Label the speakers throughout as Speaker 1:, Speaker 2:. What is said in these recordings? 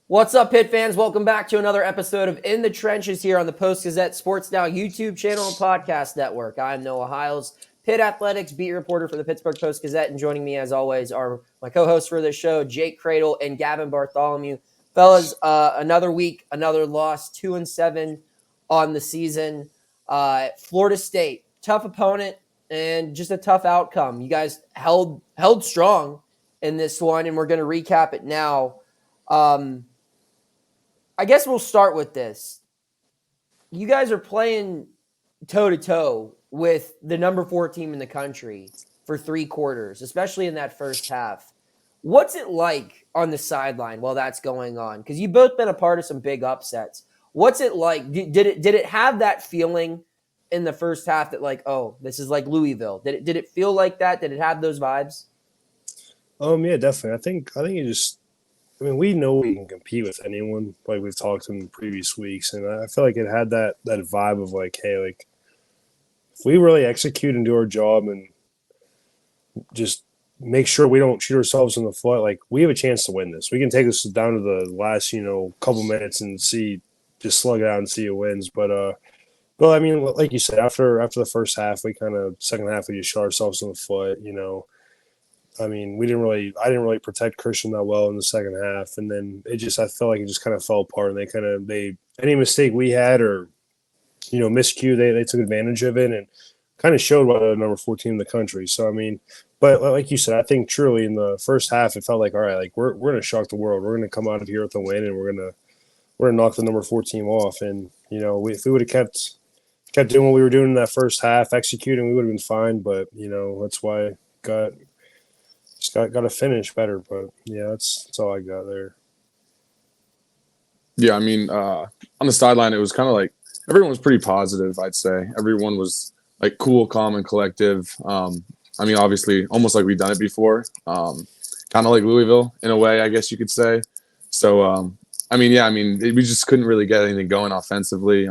Speaker 1: What's up, Pitt fans? Welcome back to another episode of In the Trenches here on the Post-Gazette Sports Now YouTube channel and podcast network. I'm Noah Hiles, Pitt Athletics beat reporter for the Pittsburgh Post-Gazette, and joining me as always are my co-hosts for this show, Jake Kradel and Gavin Bartholomew. Fellas, another week, another loss, 2-7 on the season. Florida State, tough opponent and just a tough outcome. You guys held strong in this one, and we're going to recap it now. I guess we'll start with this. You guys are playing toe-to-toe with the number 4 team in the country for 3 quarters, especially in that first half. What's it like on the sideline while that's going on? Because you've both been a part of some big upsets. What's it like? Did it have that feeling in the first half that like, oh, this is like Louisville? Did it feel like that? Did it have those vibes?
Speaker 2: Yeah, definitely. I think we know we can compete with anyone, like we've talked in previous weeks, and I feel like it had that vibe of like, hey, like if we really execute and do our job and just make sure we don't shoot ourselves in the foot, like we have a chance to win this. We can take this down to the last, couple minutes and just slug it out and see who wins. But I mean, like you said, after the first half, second half we just shot ourselves in the foot, I mean, I didn't really protect Christian that well in the second half, and then I felt like it just kind of fell apart. And any mistake we had or miscue, they took advantage of it and kind of showed why they're the number 4 team in the country. So I mean, but like you said, I think truly in the first half it felt like, all right, like we're gonna shock the world. We're gonna come out of here with a win, and we're gonna knock the number 4 team off. And if we would have kept doing what we were doing in that first half, executing, we would have been fine. But that's why got to finish better. But yeah, that's all I got there.
Speaker 3: Yeah, I mean, on the sideline, it was kind of like everyone was pretty positive, I'd say. Everyone was like cool, calm, and collective. I mean, obviously, almost like we've done it before. Kind of like Louisville in a way, I guess you could say. So, we just couldn't really get anything going offensively.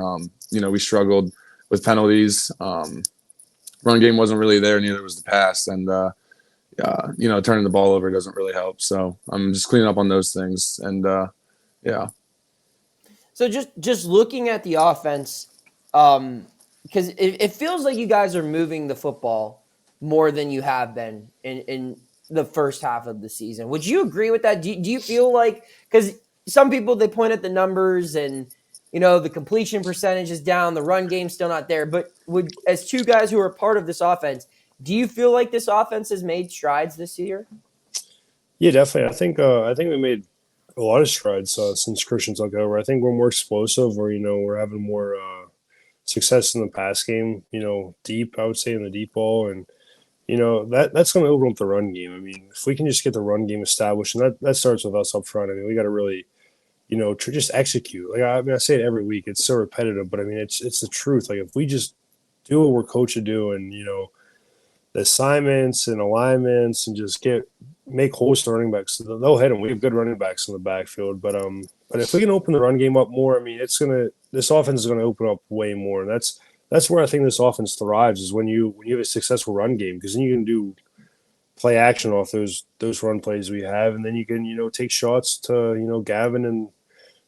Speaker 3: We struggled with penalties. Run game wasn't really there, neither was the pass. And, turning the ball over doesn't really help. So I'm just cleaning up on those things. And, yeah.
Speaker 1: So just looking at the offense, because it feels like you guys are moving the football more than you have been in the first half of the season. Would you agree with that? Do you feel like – because some people, they point at the numbers and, the completion percentage is down, the run game's still not there. But as two guys who are part of this offense, do you feel like this offense has made strides this year?
Speaker 2: Yeah, definitely. I think we made a lot of strides since Christian took over. I think we're more explosive, or we're having more success in the pass game. Deep, I would say, in the deep ball, and that's going to open up the run game. I mean, if we can just get the run game established, and that starts with us up front. I mean, we got to really, just execute. Like I say it every week. It's so repetitive, but I mean, it's the truth. Like if we just do what we're coached to do, and the assignments and alignments, and just make holes to running backs. They'll hit them. We have good running backs in the backfield, but if we can open the run game up more, I mean, this offense is gonna open up way more, and that's where I think this offense thrives, is when you have a successful run game, because then you can do play action off those run plays we have, and then you can take shots to Gavin and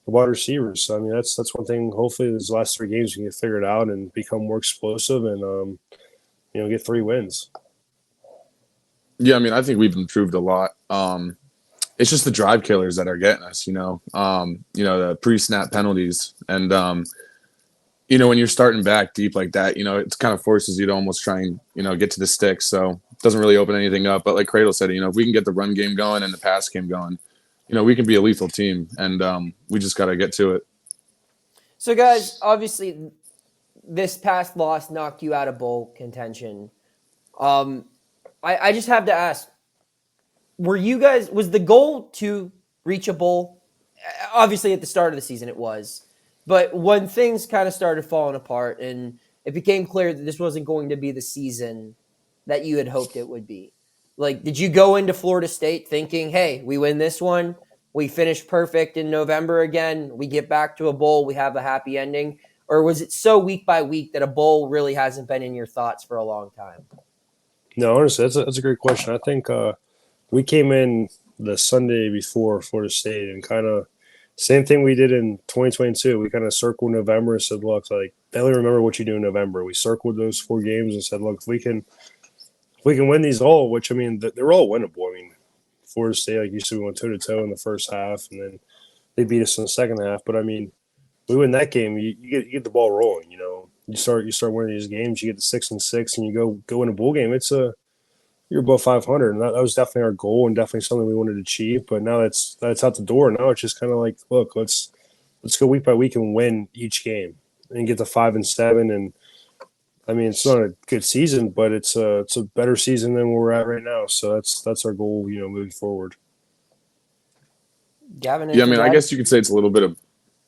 Speaker 2: the wide receivers. So I mean, that's one thing. Hopefully, these last 3 games we can figure it out and become more explosive and get 3 wins.
Speaker 3: Yeah, I mean, I think we've improved a lot. It's just the drive killers that are getting us, the pre-snap penalties. And, when you're starting back deep like that, it kind of forces you to almost try and, get to the sticks. So it doesn't really open anything up. But like Kradel said, if we can get the run game going and the pass game going, we can be a lethal team. And we just got to get to it.
Speaker 1: So, guys, obviously, this past loss knocked you out of bowl contention. I just have to ask, was the goal to reach a bowl? Obviously, at the start of the season, it was. But when things kind of started falling apart and it became clear that this wasn't going to be the season that you had hoped it would be, like, did you go into Florida State thinking, hey, we win this one, we finish perfect in November again, we get back to a bowl, we have a happy ending? Or was it so week by week that a bowl really hasn't been in your thoughts for a long time?
Speaker 2: No, honestly, that's a great question. I think we came in the Sunday before Florida State and kind of Same thing we did in 2022. We kind of circled November and said, look, like, they only remember what you do in November. We circled those 4 games and said, look, if we can win these all, which, I mean, they're all winnable. I mean, Florida State, like you said, we went toe-to-toe in the first half, and then they beat us in the second half. But, I mean, we win that game, you get the ball rolling, you know. You start winning these games, you get to 6-6, and you go win a bowl game. You're above 500, and that was definitely our goal and definitely something we wanted to achieve. But now that's out the door. Now it's just kind of like, look, let's go week by week and win each game and get to 5-7. And I mean, it's not a good season, but it's a better season than where we're at right now. So that's our goal, you know, moving forward.
Speaker 1: Gavin,
Speaker 3: Yeah, I mean, I guess you could say it's a little bit of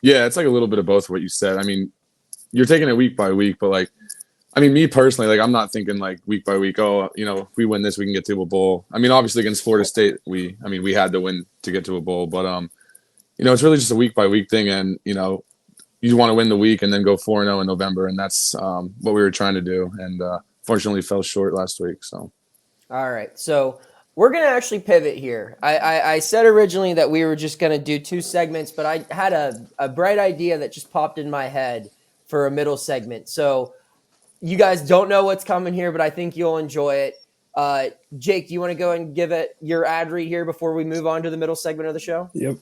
Speaker 3: it's like a little bit of both what you said. I mean, you're taking it week by week, but like, I mean, me personally, like, I'm not thinking like week by week, oh, you know, if we win this, we can get to a bowl. I mean, obviously against Florida State, we had to win to get to a bowl, but you know, it's really just a week by week thing, and you know, you want to win the week and then go 4-0 in November, and that's what we were trying to do, and fortunately fell short last week. So,
Speaker 1: all right, so we're gonna actually pivot here. I said originally that we were just gonna do 2 segments, but I had a bright idea that just popped in my head for a middle segment. So you guys don't know what's coming here, but I think you'll enjoy it. Jake, do you want to go and give it your ad read here before we move on to the middle segment of the show?
Speaker 2: Yep.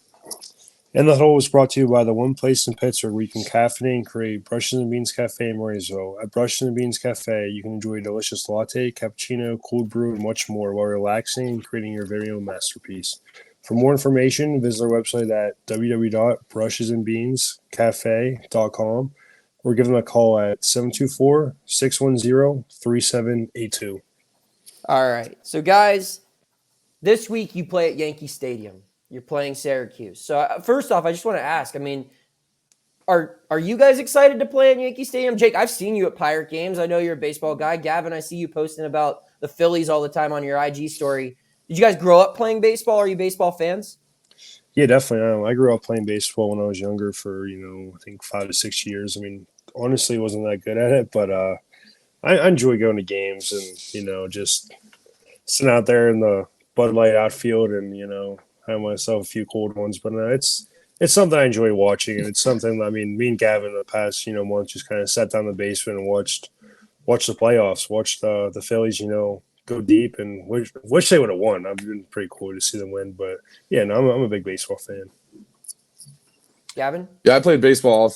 Speaker 2: And the whole was brought to you by the one place in Pittsburgh where you can caffeinate and create Brushes and Beans Cafe in Marysville. At Brushes and Beans Cafe, you can enjoy a delicious latte, cappuccino, cold brew, and much more while relaxing and creating your very own masterpiece. For more information, visit our website at www.brushesandbeanscafe.com or give them a call at 724-610-3782.
Speaker 1: All right. So, guys, this week you play at Yankee Stadium. You're playing Syracuse. So, first off, I just want to ask, I mean, are you guys excited to play at Yankee Stadium? Jake, I've seen you at Pirate games. I know you're a baseball guy. Gavin, I see you posting about the Phillies all the time on your IG story. Did you guys grow up playing baseball? Are you baseball fans?
Speaker 2: Yeah, definitely. I grew up playing baseball when I was younger for, you know, I think 5 to 6 years. I mean, honestly, wasn't that good at it, but I enjoy going to games and, you know, just sitting out there in the Bud Light outfield and, you know, have myself a few cold ones. But it's something I enjoy watching, and it's something, I mean, me and Gavin in the past, you know, months just kind of sat down in the basement and watched the playoffs, watched the Phillies, you know, go deep, and wish they would have won. I've been pretty cool to see them win, but yeah, no, I'm a big baseball fan.
Speaker 1: Gavin?
Speaker 3: yeah, I played baseball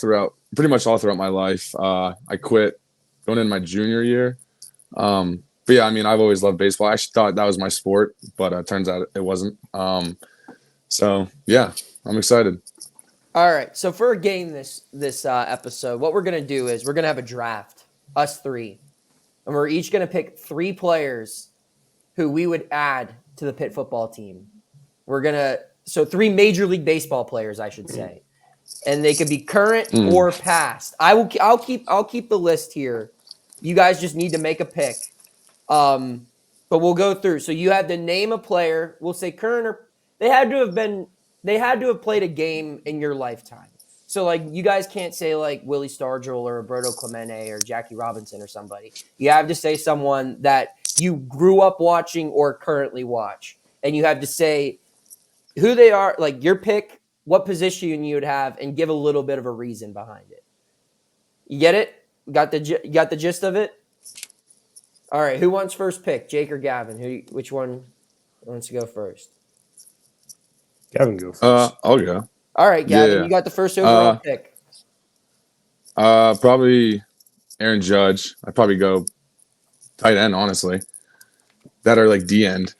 Speaker 3: pretty much all throughout my life. I quit going in my junior year. But yeah, I mean, I've always loved baseball. I actually thought that was my sport, but it turns out it wasn't. So yeah, I'm excited.
Speaker 1: All right. So for a game this episode, what we're going to do is we're going to have a draft, us 3. And we're each going to pick 3 players who we would add to the Pitt football team. So 3 Major League Baseball players, I should say. And they could be current or past. I'll keep the list here. You guys just need to make a pick. But we'll go through. So you have to name a player. We'll say current, or they had to have played a game in your lifetime. So like you guys can't say like Willie Stargell or Roberto Clemente or Jackie Robinson or somebody. You have to say someone that you grew up watching or currently watch. And you have to say who they are, like your pick, what position you would have, and give a little bit of a reason behind it. You get it? Got the gist of it? All right, who wants first pick, Jake or Gavin? Which one wants to go first?
Speaker 2: Gavin, go first.
Speaker 3: I'll go.
Speaker 1: All right, Gavin,
Speaker 3: Yeah.
Speaker 1: you got the first overall pick.
Speaker 3: Probably Aaron Judge. I'd probably go tight end, honestly. That or like D end.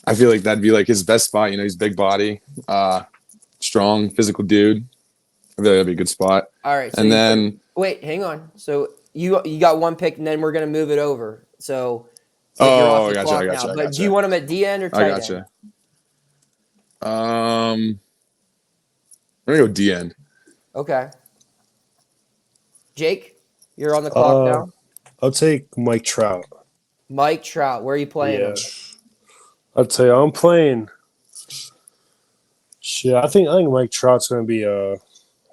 Speaker 3: I feel like that'd be like his best spot. You know, he's big body, strong, physical dude. I feel like that'd be a good spot.
Speaker 1: All right. So
Speaker 3: and then
Speaker 1: wait, hang on. So you got one pick, and then we're gonna move it over. So you're off the clock now. But do you want him at D end or tight end?
Speaker 3: I gotcha. I'm gonna go D end.
Speaker 1: Okay. Jake, you're on the clock now.
Speaker 2: I'll take Mike Trout.
Speaker 1: Mike Trout, where are you playing him?
Speaker 2: I'll tell you, I'm playing. Shit, I think Mike Trout's gonna be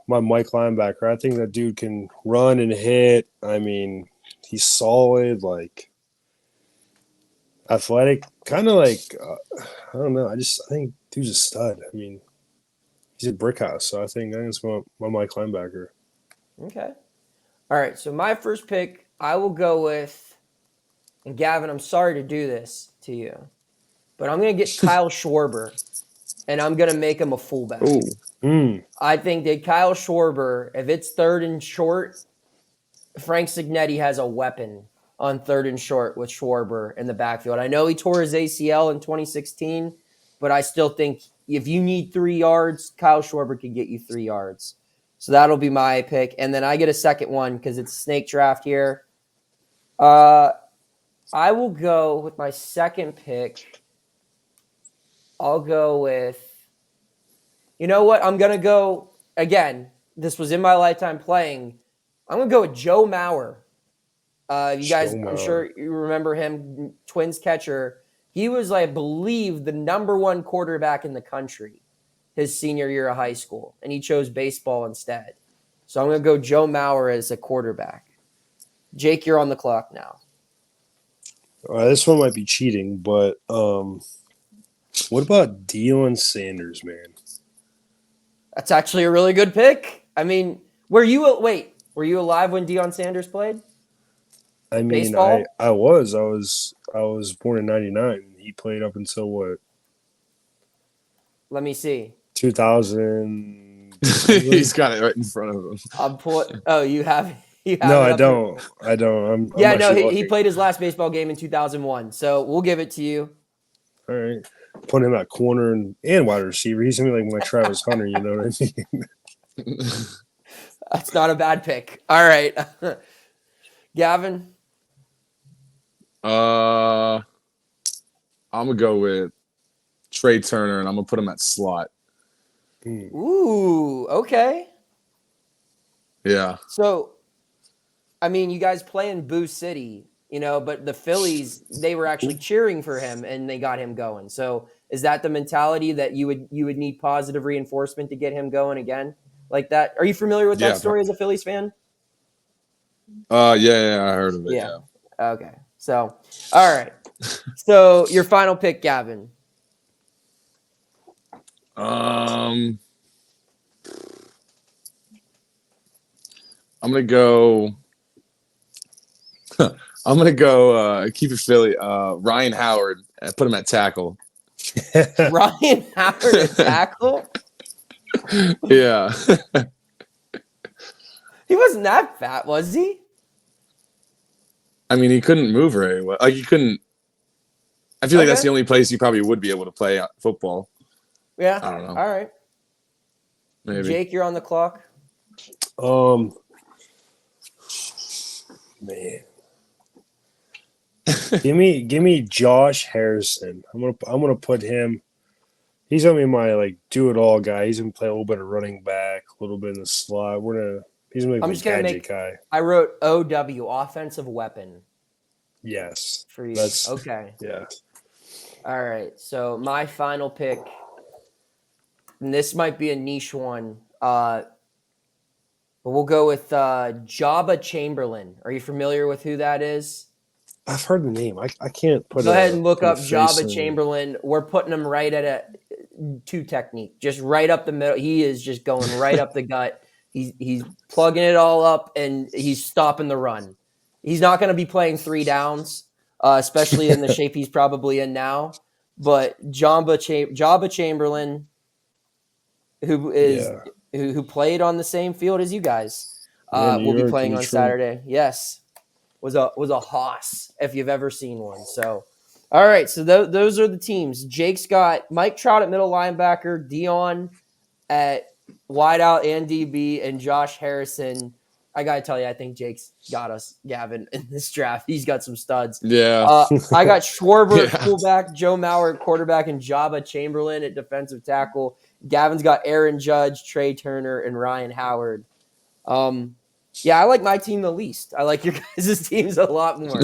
Speaker 2: my Mike linebacker. I think that dude can run and hit. I mean, he's solid, like athletic, kind of like I don't know. I think dude's a stud. I mean, He's a brick house, so I think it's my Mike linebacker.
Speaker 1: Okay. All right. So my first pick, I will go with, and Gavin, I'm sorry to do this to you, but I'm going to get Kyle Schwarber, and I'm going to make him a fullback.
Speaker 3: Oh,
Speaker 1: I think that Kyle Schwarber, if it's 3rd and short, Frank Signetti has a weapon on 3rd and short with Schwarber in the backfield. I know he tore his ACL in 2016, but I still think if you need 3 yards, Kyle Schwarber could get you 3 yards. So that'll be my pick. And then I get a second one because it's a snake draft here. I will go with my second pick. I'll go with, you know what? I'm going to go, again, this was in my lifetime playing. I'm going to go with Joe Mauer. You guys, I'm sure you remember him, Twins catcher. He was, I believe, the #1 quarterback in the country his senior year of high school, and he chose baseball instead. So I'm going to go Joe Mauer as a quarterback. Jake, you're on the clock now.
Speaker 2: This one might be cheating, but what about Deion Sanders, man?
Speaker 1: That's actually a really good pick. I mean, were you alive when Deion Sanders played?
Speaker 2: I mean,
Speaker 1: Baseball?
Speaker 2: I was born in '99. He played up until what?
Speaker 1: Let me see.
Speaker 2: 2000.
Speaker 3: he's got it right in front of him.
Speaker 1: Oh, you have.
Speaker 2: No, I don't. I'm
Speaker 1: he played his last baseball game in 2001. So we'll give it to you.
Speaker 2: All right. Put him at corner and wide receiver. He's gonna be like my Travis Hunter, you know what I mean?
Speaker 1: That's not a bad pick. All right. Gavin?
Speaker 3: I'm gonna go with Trey Turner, and I'm gonna put him at slot.
Speaker 1: Ooh, okay.
Speaker 3: Yeah.
Speaker 1: So, I mean, you guys play in Boo City, but the Phillies, they were actually cheering for him, and they got him going. So, is that the mentality that you would need positive reinforcement to get him going again like that? Are you familiar with that story as a Phillies fan?
Speaker 3: Yeah, I heard of it. Yeah.
Speaker 1: Okay. So, all right. So, your final pick, Gavin.
Speaker 3: I'm gonna go. I'm gonna go. Keep it Philly. Ryan Howard. Put him at tackle.
Speaker 1: Ryan Howard at tackle?
Speaker 3: Yeah.
Speaker 1: He wasn't that fat, was he?
Speaker 3: I mean, he couldn't move very well. Like, he couldn't. I feel like that's the only place you probably would be able to play football.
Speaker 1: Yeah.
Speaker 3: I don't know.
Speaker 1: All right.
Speaker 3: Maybe.
Speaker 1: Jake, you're on the clock.
Speaker 2: Man. give me Josh Harrison. I'm gonna put him. He's gonna be my do it all guy. He's gonna play a little bit of running back, a little bit in the slot. He's gonna be a gadget guy.
Speaker 1: I wrote OW, offensive weapon.
Speaker 2: Yes.
Speaker 1: For you. Okay.
Speaker 2: Yeah.
Speaker 1: All right. So my final pick, and this might be a niche one. But we'll go with Jaba Chamberlain. Are you familiar with who that is?
Speaker 2: I've heard the name. I can't put.
Speaker 1: Go ahead and look up Jaba Chamberlain. We're putting him right at a 2 technique, just right up the middle. He is just going right up the gut. He's plugging it all up, and he's stopping the run. He's not going to be playing 3 downs, especially in the shape he's probably in now. But Jaba Chamberlain, who played on the same field as you guys, will be playing on Saturday. Yes, was a hoss if you've ever seen one. So, all right. So those are the teams. Jake's got Mike Trout at middle linebacker, Deion at wideout and DB, and Josh Harrison. I gotta tell you, I think Jake's got us, Gavin, in this draft. He's got some studs.
Speaker 3: Yeah.
Speaker 1: I got Schwarber at fullback, Joe Mauer at quarterback, and Jaba Chamberlain at defensive tackle. Gavin's got Aaron Judge, Trey Turner, and Ryan Howard. Yeah, I like my team the least. I like your guys' teams a lot more.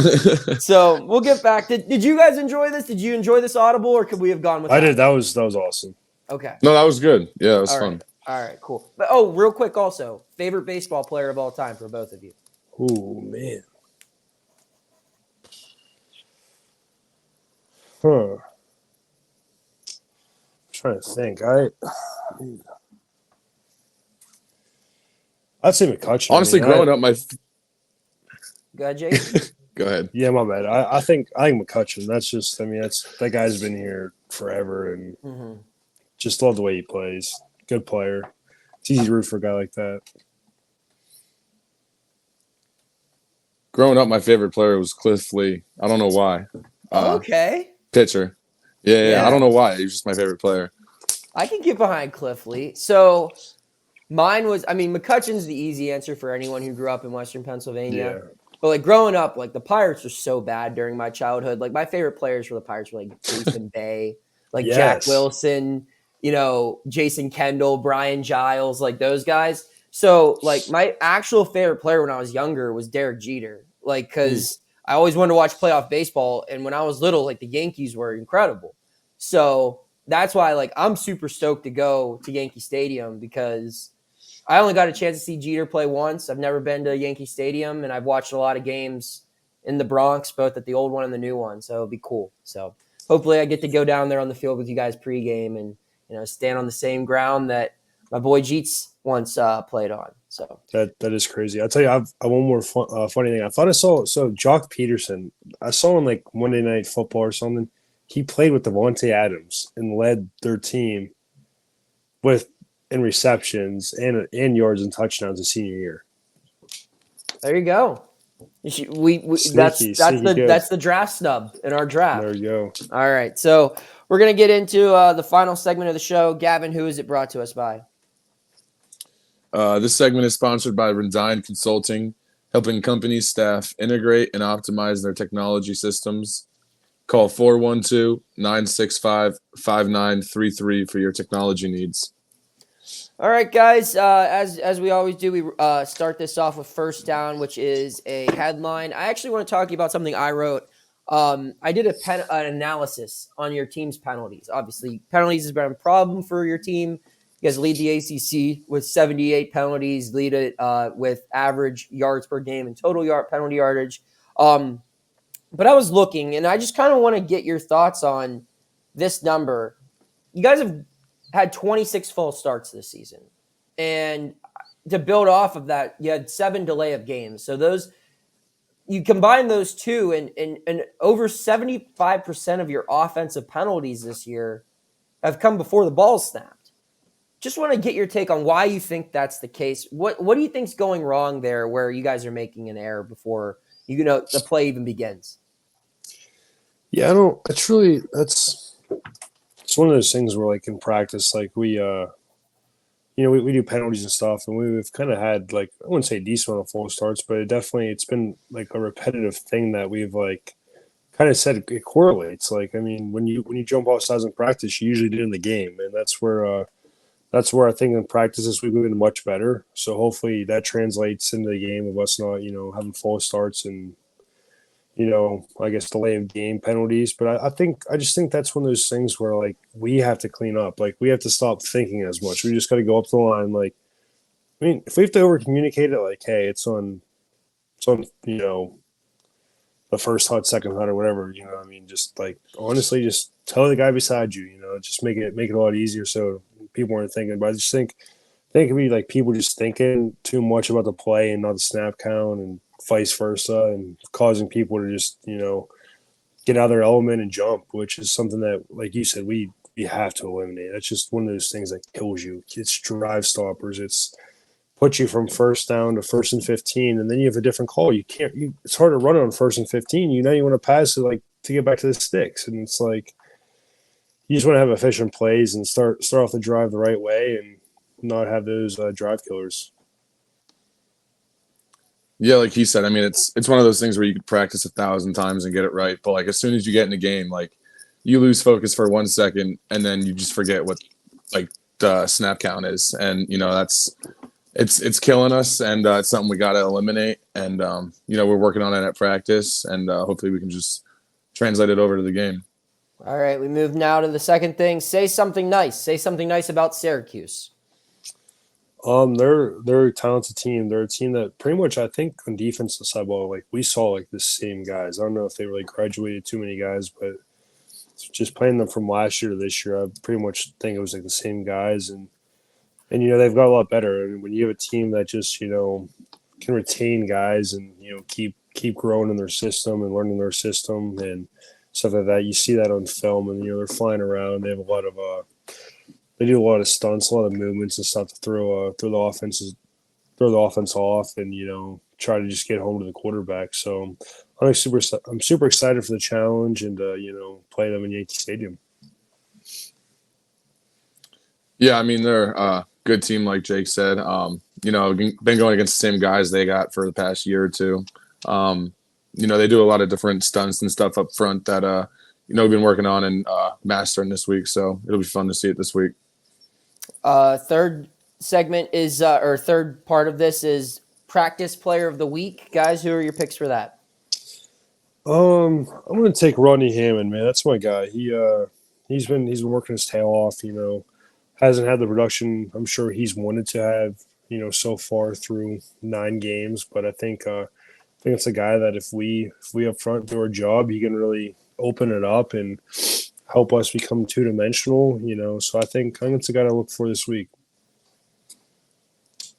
Speaker 1: So we'll get back to. Did you guys enjoy this? Did you enjoy this audible, or could we have gone with?
Speaker 2: I did. That was awesome.
Speaker 1: Okay.
Speaker 3: No, that was good. Yeah, it was fun.
Speaker 1: All right, cool. But real quick, also, favorite baseball player of all time for both of you.
Speaker 2: Oh man. Huh. I'm trying to think. I'd say McCutchen.
Speaker 3: Honestly, growing up,
Speaker 1: Go ahead, Jake.
Speaker 3: Go ahead.
Speaker 2: Yeah, my bad. I think McCutchen. That guy's been here forever, and just love the way he plays. Good player. It's easy to root for a guy like that.
Speaker 3: Growing up, my favorite player was Cliff Lee. I don't know why.
Speaker 1: Okay.
Speaker 3: Pitcher. Yeah. I don't know why. He's just my favorite player.
Speaker 1: I can get behind Cliff Lee. So mine was, McCutchen's the easy answer for anyone who grew up in Western Pennsylvania.
Speaker 2: Yeah.
Speaker 1: But like growing up, like the Pirates were so bad during my childhood. Like my favorite players for the Pirates were like Jason Bay, like Jack Wilson, Jason Kendall, Brian Giles, like those guys. So like my actual favorite player when I was younger was Derek Jeter. Like, because I always wanted to watch playoff baseball. And when I was little, like the Yankees were incredible. So that's why like I'm super stoked to go to Yankee Stadium because I only got a chance to see Jeter play once. I've never been to Yankee Stadium, and I've watched a lot of games in the Bronx, both at the old one and the new one. So it'll be cool. So hopefully I get to go down there on the field with you guys pregame and stand on the same ground that my boy Jeets once played on. So
Speaker 2: that is crazy. I'll tell you, I've one more funny thing. I thought I saw Jock Peterson. I saw him like Monday Night Football or something. He played with Devontae Adams and led their team in receptions and yards and touchdowns his senior year.
Speaker 1: There you go. That's the draft snub in our draft.
Speaker 2: There you go.
Speaker 1: All right, so we're gonna get into the final segment of the show. Gavin, who is it brought to us by?
Speaker 3: This segment is sponsored by Rendine Consulting, helping companies staff integrate and optimize their technology systems. Call 412-965-5933 for your technology needs.
Speaker 1: All right, guys, as we always do, we start this off with First Down, which is a headline. I actually want to talk to you about something I wrote. I did an analysis on your team's penalties. Obviously, penalties has been a problem for your team. You guys lead the ACC with 78 penalties, lead it with average yards per game and total penalty yardage. But I was looking, and I just kind of want to get your thoughts on this number. You guys have had 26 false starts this season. And to build off of that, you had 7 delay of games. So you combine those two, and over 75% of your offensive penalties this year have come before the ball's snapped. Just want to get your take on why you think that's the case. What do you think's going wrong there where you guys are making an error before the play even begins?
Speaker 2: Yeah, it's one of those things where like in practice, like we do penalties and stuff, and we've kind of had like, I wouldn't say a decent amount of false starts, but it's been like a repetitive thing that we've like kind of said it correlates. Like, I mean, when you jump off sides in practice, you usually do it in the game, and that's where I think in practice this week we've been much better. So hopefully that translates into the game of us not, having false starts and, I guess delay of game penalties. But I just think that's one of those things where like we have to clean up. Like we have to stop thinking as much. We just got to go up the line. Like, I mean, if we have to over communicate it, like, hey, it's on, the first HUD, second HUD, or whatever. I mean, just like honestly, just tell the guy beside you. Just make it a lot easier so people aren't thinking. But I just think it could be like people just thinking too much about the play and not the snap count and vice versa, and causing people to just, get out of their element and jump, which is something that, like you said, we have to eliminate. That's just one of those things that kills you. It's drive stoppers. It's put you from first down to first and 15, and then you have a different call. It's hard to run on first and 15. You want to pass it like to get back to the sticks, and it's like you just want to have efficient plays and start off the drive the right way and not have those drive killers.
Speaker 3: Yeah, like he said, I mean, it's one of those things where you could practice 1,000 times and get it right, but like as soon as you get in a game, like you lose focus for 1 second and then you just forget what like the snap count is, and it's killing us, and it's something we got to eliminate, and we're working on it at practice, and hopefully we can just translate it over to the game.
Speaker 1: All right, we move now to the second thing. Say something nice. Say something nice about Syracuse.
Speaker 2: They're a talented team. They're a team that pretty much, I think, on defensive side, like we saw like the same guys. I don't know if they really graduated too many guys, but just playing them from last year to this year, I pretty much think it was like the same guys. And And, they've got a lot better. And when you have a team that just, can retain guys and, keep growing in their system and learning their system and stuff like that, you see that on film. And, they're flying around. They have a lot of they do a lot of stunts, a lot of movements and stuff to throw the offense off and, try to just get home to the quarterback. So I'm super excited for the challenge and, play them in Yankee Stadium.
Speaker 3: Yeah, I mean, they're a good team, like Jake said. Been going against the same guys they got for the past year or two. They do a lot of different stunts and stuff up front that, we've been working on and mastering this week. So it'll be fun to see it this week.
Speaker 1: Third segment is, or third part of this is practice player of the week. Guys, who are your picks for that?
Speaker 2: I'm going to take Rodney Hammond, man. That's my guy. He's been working his tail off, hasn't had the production I'm sure he's wanted to have, so far through 9 games. But I think it's a guy that if we up front do our job, he can really open it up and help us become two-dimensional, So I think it's a guy to look for this week.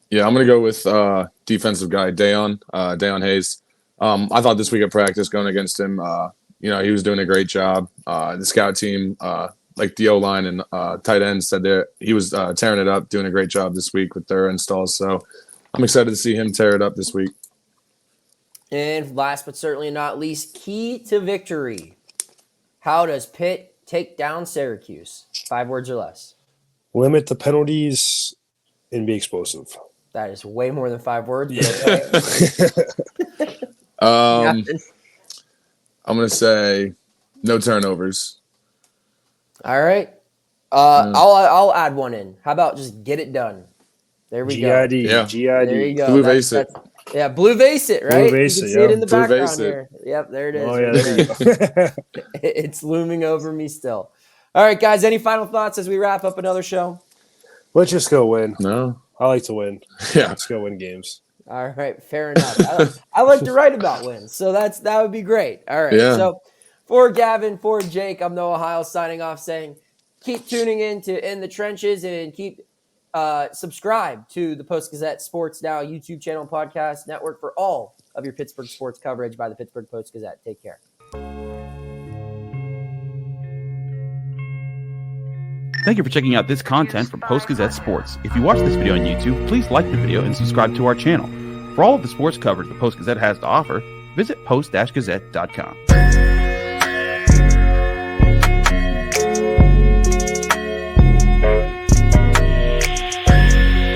Speaker 3: Yeah, I'm going to go with defensive guy, Dayon Hayes. I thought this week at practice going against him, he was doing a great job. The scout team, like the O-line and tight ends said that he was tearing it up, doing a great job this week with their installs. So I'm excited to see him tear it up this week.
Speaker 1: And last but certainly not least, key to victory. How does Pitt take down Syracuse? 5 words or less.
Speaker 2: Limit the penalties and be explosive.
Speaker 1: That is way more than 5 words.
Speaker 2: Yeah.
Speaker 3: I'm going to say no turnovers.
Speaker 1: All right. I'll add one in. How about just get it done? There we go.
Speaker 3: Yeah.
Speaker 2: GID.
Speaker 1: There you go.
Speaker 3: Blue vase it.
Speaker 1: Yeah, blue vase it, right?
Speaker 2: Blue vase
Speaker 1: you can
Speaker 2: it,
Speaker 1: see it
Speaker 2: yeah.
Speaker 1: in the
Speaker 3: Blue
Speaker 1: background
Speaker 3: vase it.
Speaker 1: here. Yep, there it is.
Speaker 2: Oh, yeah, there you go.
Speaker 1: It's looming over me still. All right, guys, any final thoughts as we wrap up another show?
Speaker 2: Let's just go win.
Speaker 3: No.
Speaker 2: I like to win.
Speaker 3: Yeah.
Speaker 2: Let's go win games.
Speaker 1: All right, fair enough. I like to write about wins, so that would be great. All right,
Speaker 3: Yeah.
Speaker 1: So for Gavin, for Jake, I'm Noah Hiles signing off saying keep tuning in to In the Trenches and keep subscribe to the Post-Gazette Sports Now YouTube channel podcast network for all of your Pittsburgh sports coverage by the Pittsburgh Post-Gazette. Take care.
Speaker 4: Thank you for checking out this content from Post-Gazette Sports. If you watch this video on YouTube, please like the video and subscribe to our channel. For all of the sports coverage the Post-Gazette has to offer, visit post-gazette.com.